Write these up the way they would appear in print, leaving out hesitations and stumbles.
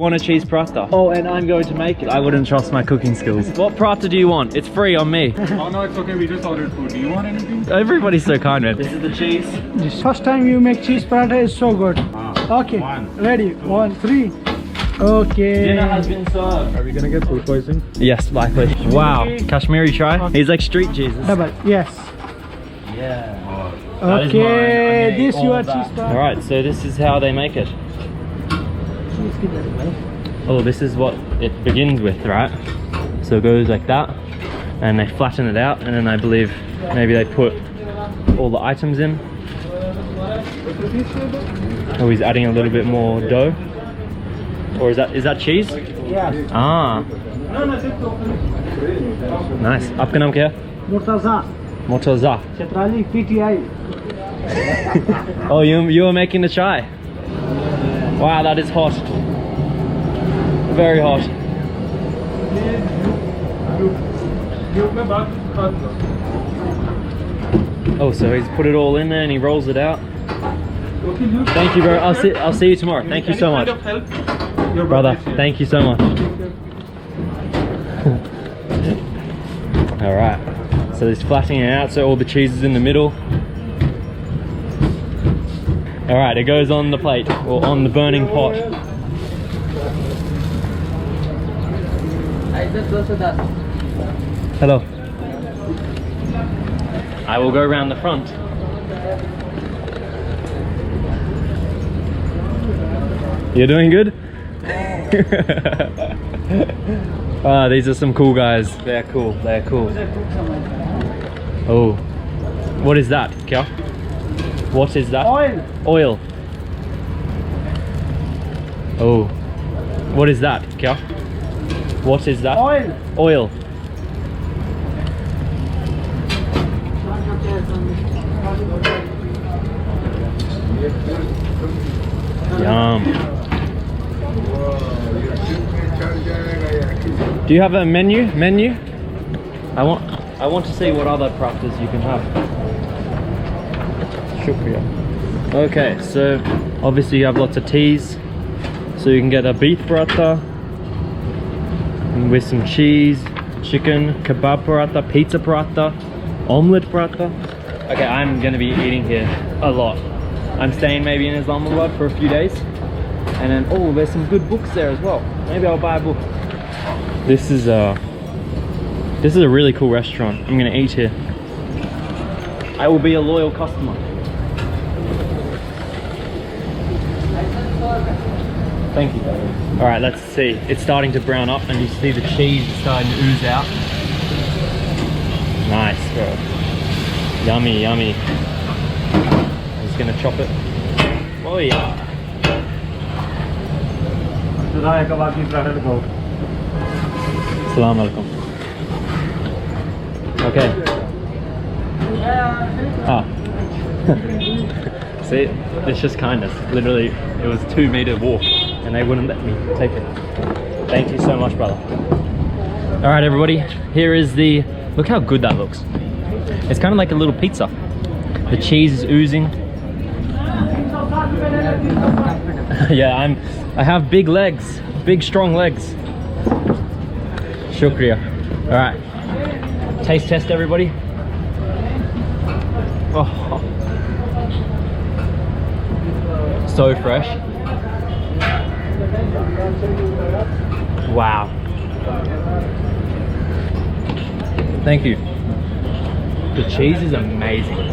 Want a cheese paratha? Oh, and I'm going to make it. I wouldn't trust my cooking skills. What paratha do you want? It's free on me. Oh no, it's okay. We just ordered food. Do you want anything? Everybody's so kind, man. This is the cheese. This first time you make cheese paratha is so good. Okay, ready? 1, 3. Okay. Dinner has been served. Are we gonna get food poisoning? Yes, likely. Wow, Kashmiri try. He's like street Jesus. Double, yes. Yeah. Okay, this you are cheese paratha. Alright, so this is how they make it. Oh, this is what it begins with, right? So it goes like that, and they flatten it out, and then I believe maybe they put all the items in. Oh, he's adding a little bit more dough. Or is that cheese? Yeah. Ah. Nice. Aapka naam kya? Murtaza. Murtaza. Chetrali PTI. Oh, you were making the chai. Wow, that is hot. Very hot. Oh, so he's put it all in there and he rolls it out. Thank you, bro. I'll see you tomorrow. Thank you so much, brother. Thank you so much. All right. So he's flattening it out so all the cheese is in the middle. All right, it goes on the plate or on the burning pot. Hello. I will go around the front. You're doing good? These are some cool guys. They're cool. They're cool. Oh, what is that, Kya? What is that? Oil. Oil. Oh, what is that, Kya? What is that? Oil. Oil. Yum. Do you have a menu? I want to see what other prathas you can have. Shukriya. Okay, so obviously you have lots of teas. So you can get a beef paratha with some cheese, chicken, kebab paratha, pizza paratha, omelette paratha. Okay, I'm gonna be eating here a lot. I'm staying maybe in Islamabad for a few days. And then, oh, there's some good books there as well. Maybe I'll buy a book. This is a really cool restaurant. I'm gonna eat here. I will be a loyal customer. Thank you. All right, let's see. It's starting to brown up and you see the cheese is starting to ooze out. Nice, bro. Yummy, yummy. I'm just gonna chop it. Oh yeah. Assalamu alaikum. Okay. Ah. See, it's just kindness. Literally, it was 2-meter walk and they wouldn't let me take it. Thank you so much, brother. All right, everybody. Here is the, look how good that looks. It's kind of like a little pizza. The cheese is oozing. Yeah, I have big legs, big strong legs. Shukriya. All right, taste test, everybody. Oh, so fresh. Wow. Thank you. The cheese is amazing.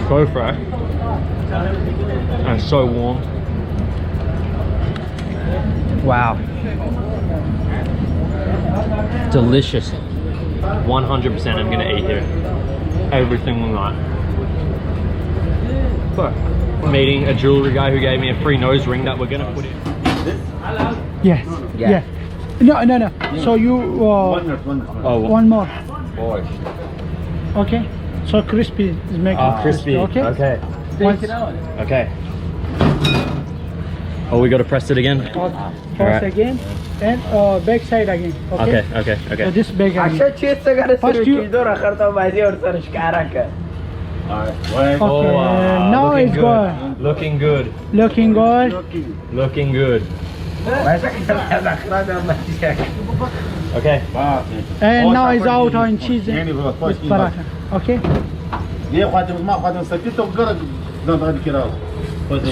So fresh and so warm. Wow. Delicious. 100% I'm gonna eat here every single night. But I'm meeting a jewelry guy who gave me a free nose ring that we're gonna put in. Yes. Yeah. No. So you one more. Okay. So crispy is making crispy. Okay. Okay. Once, Okay. Oh, we gotta press it again. press again and back side again. Okay. Okay. So this back again. First you. Okay. Oh, Now it's good. going. Looking good. Looking good. Looking good. Okay. And now it's out on cheese with paratha. Okay.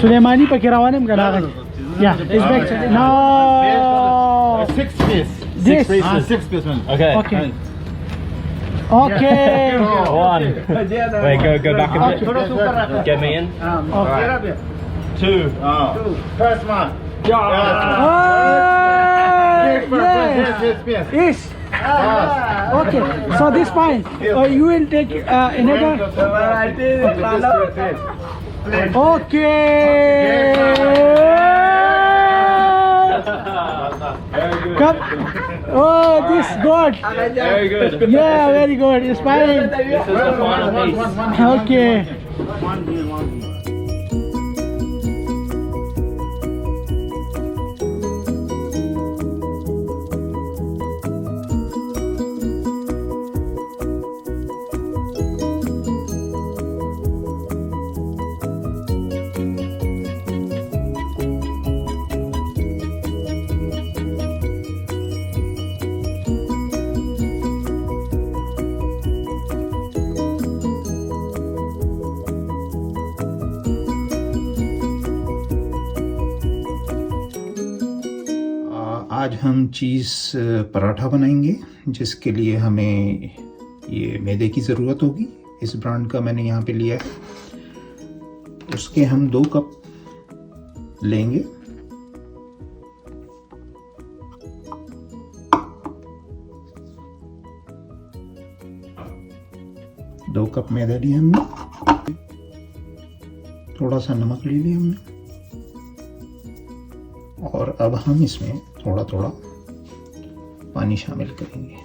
Suleimani pa kirawanim ganagan. Yeah, it's back. No. 6 piece. This. 6 piece man. Okay. Okay. Okay. One. Wait, go back a bit. Get me in. Okay. 2. First one. Oh, yeah. Yes. Okay. So this fine. You will take another. Okay. Very good. Come. Oh, this good. Very good. Yeah, very good. It's fine. This is the final piece. Okay. आज हम चीज़ पराठा बनाएंगे, जिसके लिए हमें ये मैदे की ज़रूरत होगी। इस ब्रांड का मैंने यहाँ पे लिया है। उसके हम 2 कप लेंगे। दो कप मैदा लिया हमने, थोड़ा सा नमक ले लिया हमने, और अब हम इसमें थोड़ा थोड़ा पानी शामिल करेंगे।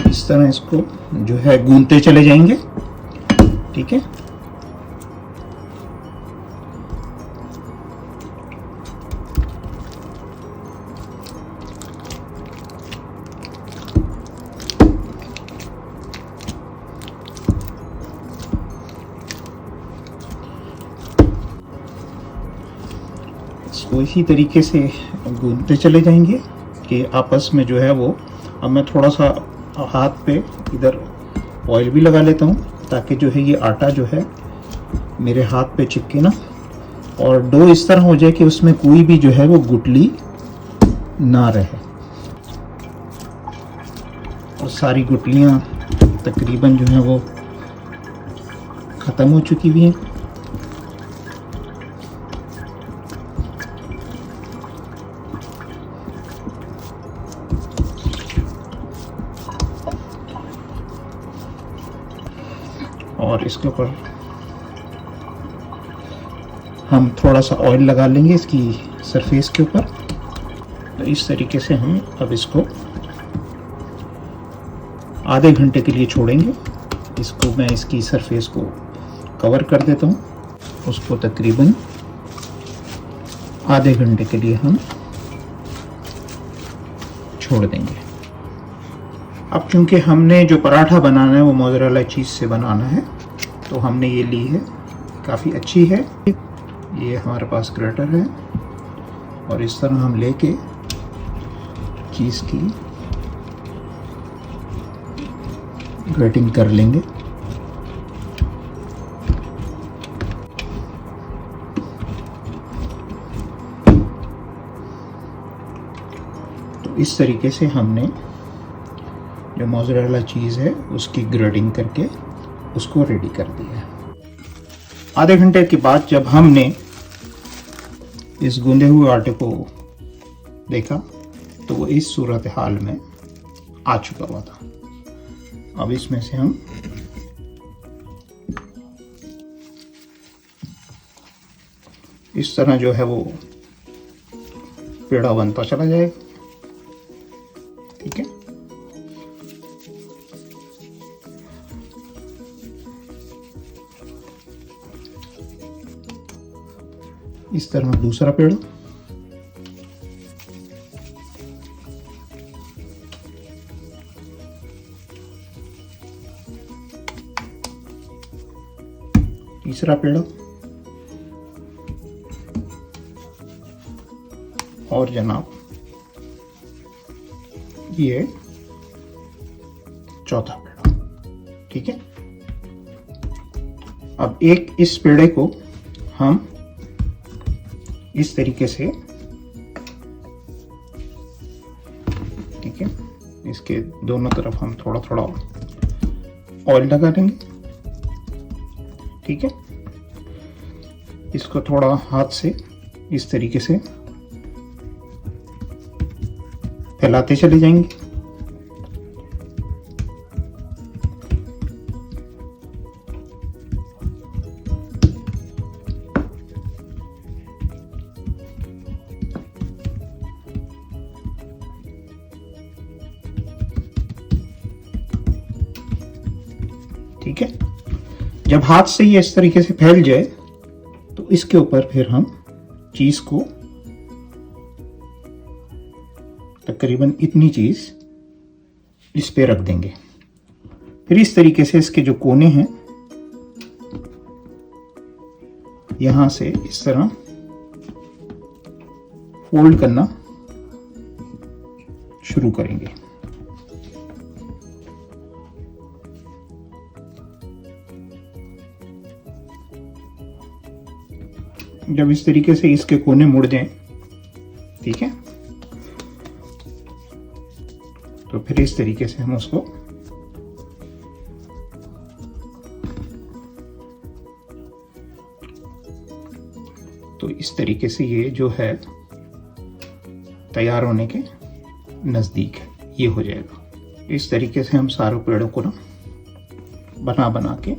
इस तरह इसको जो है गूंथते चले जाएंगे। ठीक है, इसको इसी तरीके से गूंथते चले जाएंगे कि आपस में जो है वो, अब मैं थोड़ा सा हाथ पे इधर ऑयल भी लगा लेता हूँ ताकि जो है ये आटा जो है मेरे हाथ पे चिपके ना, और डो इस तरह हो जाए कि उसमें कोई भी जो है वो गुठली ना रहे। और सारी गुठलियाँ तकरीबन जो है वो ख़त्म हो चुकी हुई हैं। और इसके ऊपर हम थोड़ा सा ऑयल लगा लेंगे इसकी सरफेस के ऊपर। तो इस तरीके से हम अब इसको आधे घंटे के लिए छोड़ेंगे। इसको मैं इसकी सरफेस को कवर कर देता हूँ। उसको तकरीबन आधे घंटे के लिए हम छोड़ देंगे। अब क्योंकि हमने जो पराठा बनाना है वो मोज़रेला चीज़ से बनाना है, तो हमने ये ली है, काफ़ी अच्छी है। ये हमारे पास ग्रेटर है और इस तरह हम लेके चीज़ की ग्रेटिंग कर लेंगे। तो इस तरीके से हमने जो मोज़रेला चीज़ है उसकी ग्रेटिंग करके उसको रेडी कर दिया है। आधे घंटे के बाद जब हमने इस गूंदे हुए आटे को देखा तो वो इस सूरत हाल में आ चुका हुआ था। अब इसमें से हम इस तरह जो है वो पेड़ा बनता चला जाएगा। ठीक है, इस तरह दूसरा पेड़ा, तीसरा पेड़ा और जनाब ये चौथा पेड़ा। ठीक है, अब एक इस पेड़े को हम इस तरीके से, ठीक है, इसके दोनों तरफ हम थोड़ा थोड़ा ऑयल लगा देंगे। ठीक है, इसको थोड़ा हाथ से इस तरीके से फैलाते चले जाएंगे। ठीक है, जब हाथ से ये इस तरीके से फैल जाए तो इसके ऊपर फिर हम चीज को, तकरीबन इतनी चीज इस पे रख देंगे। फिर इस तरीके से इसके जो कोने हैं यहां से इस तरह फोल्ड करना शुरू करेंगे। जब इस तरीके से इसके कोने मुड़ जाएं, ठीक है, तो फिर इस तरीके से हम उसको तो इस तरीके से ये जो है तैयार होने के नजदीक है, ये हो जाएगा। इस तरीके से हम सारे पेड़ों को ना बना बना के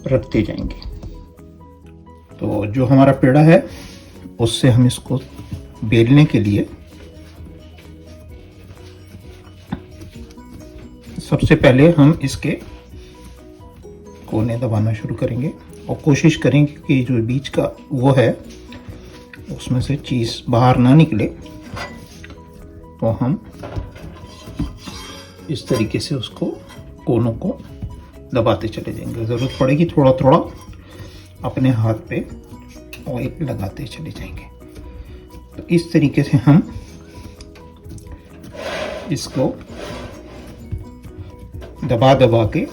रखते जाएंगे। तो जो हमारा पेड़ा है उससे हम इसको बेलने के लिए सबसे पहले हम इसके कोने दबाना शुरू करेंगे और कोशिश करेंगे कि जो बीच का वो है उसमें से चीज बाहर ना निकले। तो हम इस तरीके से उसको कोनों को दबाते चले जाएंगे। ज़रूरत पड़ेगी थोड़ा थोड़ा अपने हाथ पे ऑयल लगाते चले जाएंगे। तो इस तरीके से हम इसको दबा दबा के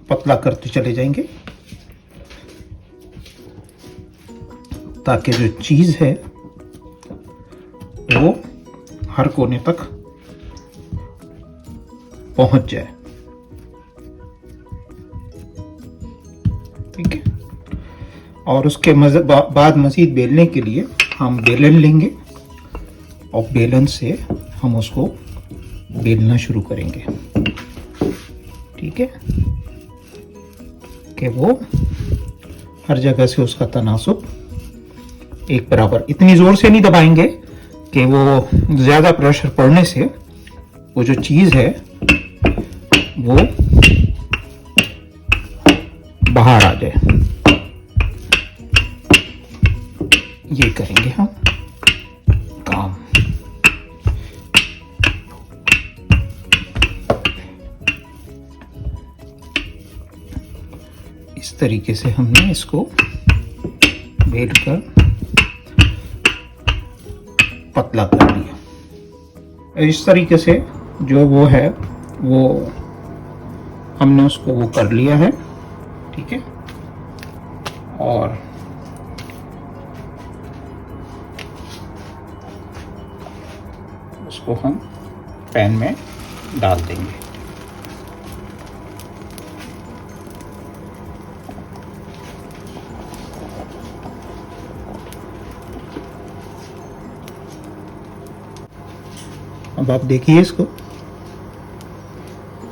पतला करते चले जाएंगे ताकि जो चीज़ है वो हर कोने तक पहुंच जाए। ठीक है, और उसके बाद मज़ीद बेलने के लिए हम बेलन लेंगे और बेलन से हम उसको बेलना शुरू करेंगे। ठीक है, कि वो हर जगह से उसका तनासुब एक बराबर, इतनी जोर से नहीं दबाएंगे कि वो ज़्यादा प्रेशर पड़ने से वो जो चीज़ है वो बाहर आ जाए। ये करेंगे हम काम। इस तरीके से हमने इसको बेल कर पतला कर दिया। इस तरीके से जो वो है वो हमने उसको वो कर लिया है। ठीक है, और उसको हम पैन में डाल देंगे। अब आप देखिए इसको,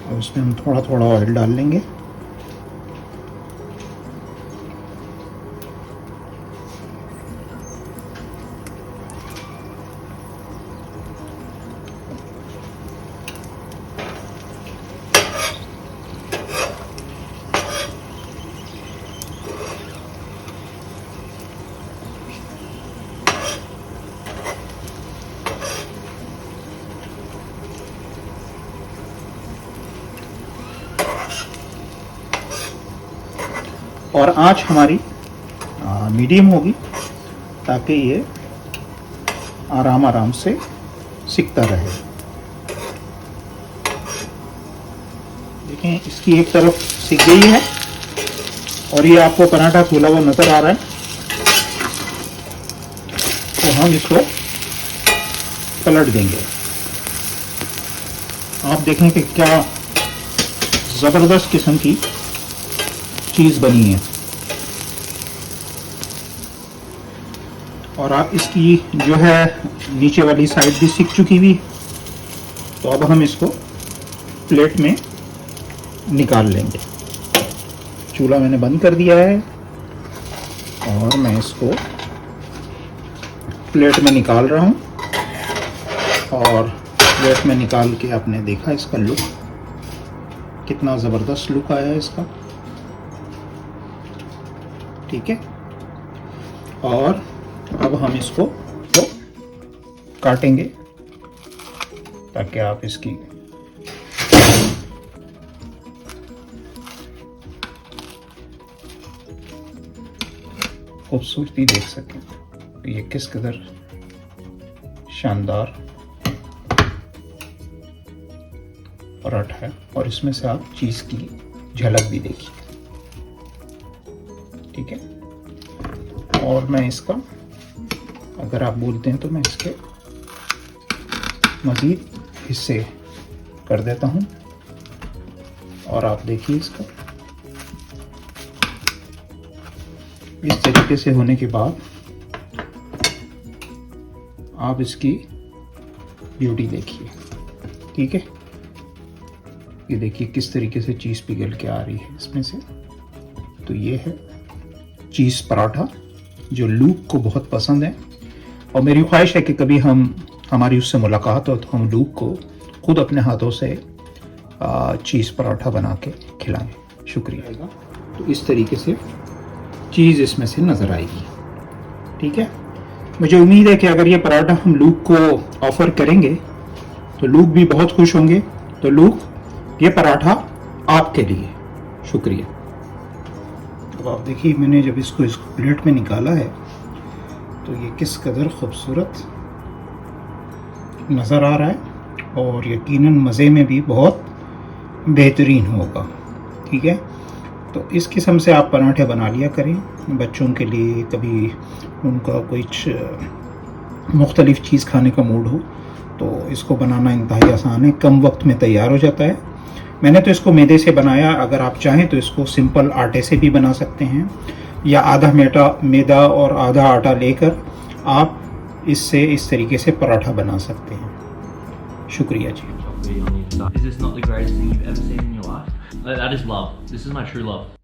और उसमें हम थोड़ा थोड़ा ऑयल डाल लेंगे। और आंच हमारी मीडियम होगी ताकि ये आराम आराम से सिकता रहे। देखें इसकी एक तरफ सिक गई है और ये आपको पराठा खुला हुआ नजर आ रहा है, तो हम इसको पलट देंगे। आप देखें कि क्या ज़बरदस्त किस्म की चीज़ बनी है। और आप इसकी जो है नीचे वाली साइड भी सिक चुकी हुई, तो अब हम इसको प्लेट में निकाल लेंगे। चूल्हा मैंने बंद कर दिया है और मैं इसको प्लेट में निकाल रहा हूँ। और प्लेट में निकाल के आपने देखा इसका लुक, कितना ज़बरदस्त लुक आया है इसका। ठीक है, और अब हम इसको तो काटेंगे ताकि आप इसकी खूबसूरती देख सकें। ये किस कदर शानदार पराठा है, और इसमें से आप चीज़ की झलक भी देखिए। ठीक है, और मैं इसका, अगर आप बोलते हैं तो मैं इसके मज़ीद हिस्से कर देता हूँ। और आप देखिए इसका इस तरीके से होने के बाद आप इसकी ब्यूटी देखिए। ठीक है, ये देखिए किस तरीके से चीज़ पिघल के आ रही है इसमें से। तो ये है चीज़ पराठा जो लूक को बहुत पसंद है, और मेरी ख्वाहिश है कि कभी हमारी उससे मुलाकात हो तो हम लूक को खुद अपने हाथों से चीज़ पराठा बना के खिलाएं। शुक्रिया। तो इस तरीके से चीज़ इसमें से नज़र आएगी। ठीक है, मुझे उम्मीद है कि अगर ये पराठा हम लूक को ऑफ़र करेंगे तो लूक भी बहुत खुश होंगे। तो लूक, ये पराठा आपके लिए। शुक्रिया। अब आप देखिए, मैंने जब इसको इस प्लेट में निकाला है तो ये किस कदर खूबसूरत नज़र आ रहा है, और यकीनन मज़े में भी बहुत बेहतरीन होगा। ठीक है, तो इस किस्म से आप पराठे बना लिया करें बच्चों के लिए। कभी उनका कुछ मुख्तलिफ़ चीज़ खाने का मूड हो तो इसको बनाना इंतहाई आसान है, कम वक्त में तैयार हो जाता है। मैंने तो इसको मैदे से बनाया, अगर आप चाहें तो इसको सिंपल आटे से भी बना सकते हैं, या आधा मैदा और आधा आटा लेकर आप इससे इस तरीके से पराठा बना सकते हैं। शुक्रिया जी। Is this not the greatest thing you've ever seen in your life? That is love. This is my true love.